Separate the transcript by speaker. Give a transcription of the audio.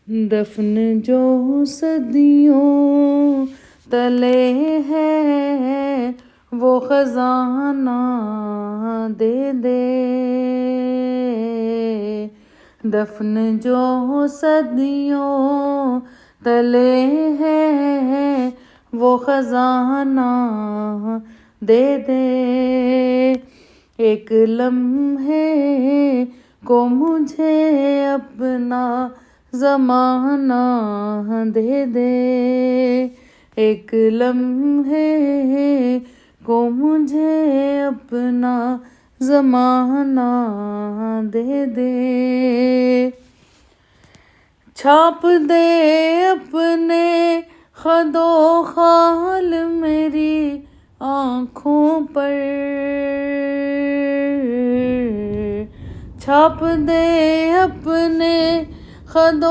Speaker 1: दफन जो सदियों तले है वो खजाना दे दे। दफन जो सदियों तले है वो खजाना दे दे। एक लम्हे को मुझे अपना ज़माना दे दे। एक लम्हे को मुझे अपना ज़माना दे दे। छाप दे अपने खदो खाल मेरी आँखों पर। छाप दे अपने खदो